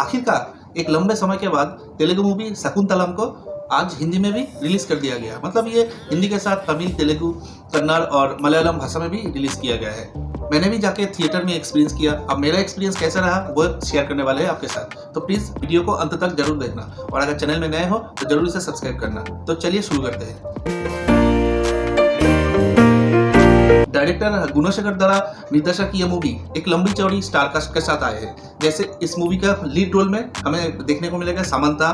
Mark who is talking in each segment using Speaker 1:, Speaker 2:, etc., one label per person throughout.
Speaker 1: आखिरकार एक लंबे समय के बाद तेलुगु मूवी शकुंतलम को आज हिंदी में भी रिलीज कर दिया गया। मतलब ये हिंदी के साथ तमिल, तेलुगु, कन्नड़ और मलयालम भाषा में भी रिलीज किया गया है। मैंने भी जाके थिएटर में एक्सपीरियंस किया। अब मेरा एक्सपीरियंस कैसा रहा वो शेयर करने वाले हैं आपके साथ। तो प्लीज वीडियो को अंत तक जरूर देखना और अगर चैनल में नए हो तो जरूर इसे सब्सक्राइब करना। तो चलिए शुरू करते हैं। डायरेक्टर गुणशेखर द्वारा निर्देशक यह मूवी एक लंबी चौड़ी स्टार कास्ट के साथ आए हैं। जैसे इस मूवी का लीड रोल में हमें देखने को मिलेगा सामंता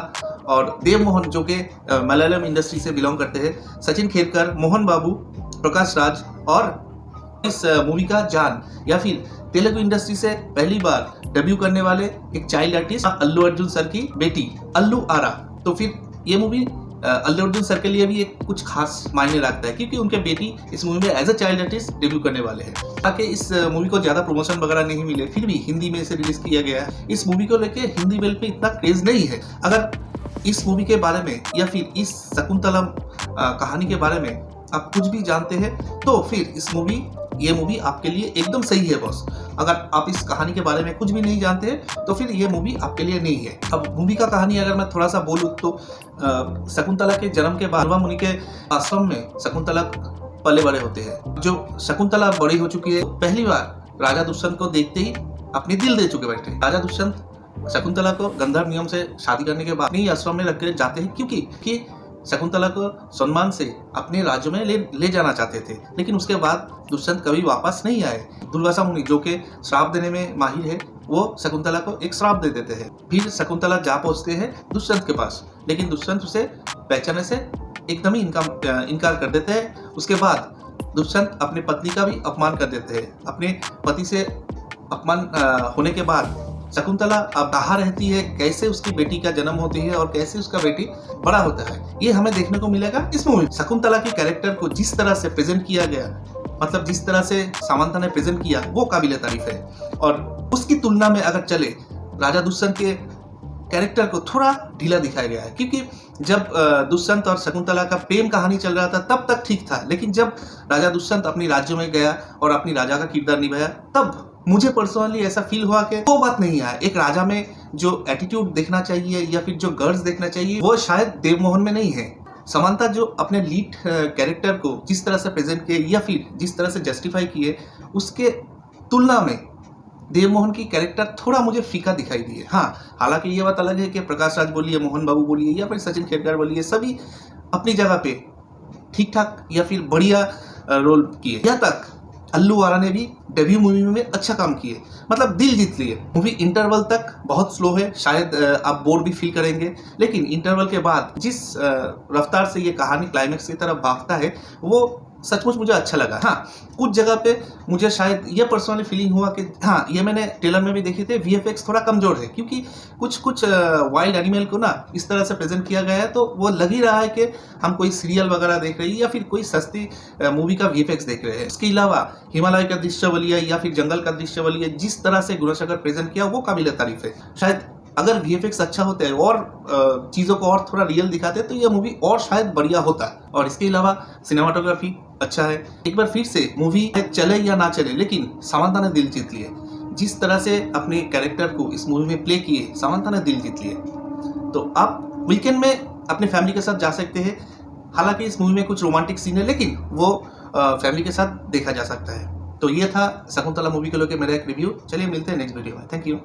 Speaker 1: और देव मोहन, जो कि मलयालम इंडस्ट्री से बिलोंग करते हैं, सचिन खेरकर, मोहन बाबू, प्रकाश राज और इस मूवी का जान या फिर तेलुगु इंडस्ट्री से पहली बार डेब्यू करने वाले एक child artist Allu Arjun sir की बेटी अल्लू आरा। तो फिर ये मूवी अल्लू अर्जुन सर के लिए भी एक कुछ खास मायने रखता है क्योंकि उनके बेटी इस मूवी में as a child artist debut करने वाले हैं। ताकि इस मूवी को ज्यादा प्रमोशन वगैरह नहीं मिले, फिर भी हिंदी में इसे रिलीज किया गया है। इस मूवी को लेके हिंदी वेल पे इतना क्रेज नहीं है। अगर इस मूवी के बारे में या फिर इस शकुंतलम कहानी के बारे में आप कुछ भी जानते हैं तो फिर ये मूवी आपके लिए एकदम सही है बॉस। अगर आप इस कहानी के बारे में कुछ भी नहीं जानते हैं तो फिर ये मूवी आपके लिए नहीं है। अब मूवी का कहानी अगर मैं थोड़ा सा बोलूँ तो शकुंतला के जन्म के बाद मुनि के आश्रम में शकुंतला पले बड़े होते हैं। जो शकुंतला बड़ी हो चुकी है, पहली बार राजा दुष्यंत को देखते ही अपने दिल दे चुके बैठे। राजा दुष्यंत शकुंतला को गंधर्व नियम से शादी करने के बाद अपने आश्रम में रख कर जाते हैं क्योंकि शकुंतला को सम्मान से अपने राज्य में ले जाना चाहते थे। लेकिन उसके बाद दुष्यंत कभी वापस नहीं आए। दुर्वासा मुनि, जो कि श्राप देने में माहिर है, वो शकुंतला को एक श्राप दे देते हैं। फिर शकुंतला जा पहुंचते हैं दुष्यंत के पास, लेकिन दुष्यंत उसे पहचानने से एकदम ही इनकार कर देते हैं। उसके बाद दुष्यंत अपनी पत्नी का भी अपमान कर देते हैं। अपने पति से अपमान होने के बाद शकुंतला अब कहाँ रहती है, कैसे उसकी बेटी का जन्म होती है और कैसे उसका बेटी बड़ा होता है, ये हमें देखने को मिलेगा इस मूवी। शकुंतला के कैरेक्टर को जिस तरह से प्रेजेंट किया गया, मतलब जिस तरह से सामंता ने प्रेजेंट किया, वो काबिले तारीफ है। और उसकी तुलना में अगर चले, राजा दुष्यंत के कैरेक्टर को थोड़ा ढीला दिखाया गया है क्योंकि जब दुष्यंत और शकुंतला का प्रेम कहानी चल रहा था तब तक ठीक था। लेकिन जब राजा दुष्यंत अपनी राज्य में गया और अपनी राजा का किरदार निभाया, तब मुझे पर्सनली ऐसा फील हुआ कि वो बात नहीं आया। एक राजा में जो एटीट्यूड देखना चाहिए या फिर जो गर्ल्स देखना चाहिए, वो शायद देव मोहन में नहीं है। समांता जो अपने लीड कैरेक्टर को जिस तरह से प्रेजेंट किए या फिर जिस तरह से जस्टिफाई किए, उसके तुलना में देव मोहन की कैरेक्टर थोड़ा मुझे फीका दिखाई दिए। हाँ, हालांकि ये बात अलग है कि प्रकाश राज बोलिए, मोहन बाबू बोलिए या फिर सचिन खेरकर बोलिए, सभी अपनी जगह पे ठीक ठाक या फिर बढ़िया रोल किए। यहाँ तक अल्लू आरा ने भी डेब्यू मूवी में अच्छा काम किए, मतलब दिल जीत लिए। मूवी इंटरवल तक बहुत स्लो है, शायद आप बोर भी फील करेंगे, लेकिन इंटरवल के बाद जिस रफ्तार से ये कहानी क्लाइमेक्स की तरफ भागता है वो सचमुच मुझे अच्छा लगा। हाँ, कुछ जगह पे मुझे शायद ये पर्सनली फीलिंग हुआ कि हाँ, ये मैंने ट्रेलर में भी देखे थे, वीएफएक्स थोड़ा कमजोर है क्योंकि कुछ वाइल्ड एनिमल को ना इस तरह से प्रेजेंट किया गया है तो वो लग ही रहा है कि हम कोई सीरियल वगैरह देख रहे हैं या फिर कोई सस्ती मूवी का वीएफएक्स देख रहे हैं। इसके अलावा हिमालय का दृश्य बोलिए या फिर जंगल का दृश्य बोलिए, जिस तरह से गुणशेखर प्रेजेंट किया वो काबिल तारीफ है। शायद अगर वीएफएक्स अच्छा होता है और चीज़ों को और थोड़ा रियल दिखाते तो ये मूवी और शायद बढ़िया होता। और इसके अलावा सिनेमाटोग्राफी अच्छा है। एक बार फिर से मूवी चले या ना चले, लेकिन सामंता ने दिल जीत लिए। जिस तरह से अपने कैरेक्टर को इस मूवी में प्ले किए, सामंता ने दिल जीत लिए। तो आप वीकेंड में अपने फैमिली के साथ जा सकते हैं। हालांकि इस मूवी में कुछ रोमांटिक सीन है, लेकिन वो फैमिली के साथ देखा जा सकता है। तो ये था शकुंतला मूवी को लेकर मेरा एक रिव्यू। चलिए मिलते हैं नेक्स्ट वीडियो में। Thank you.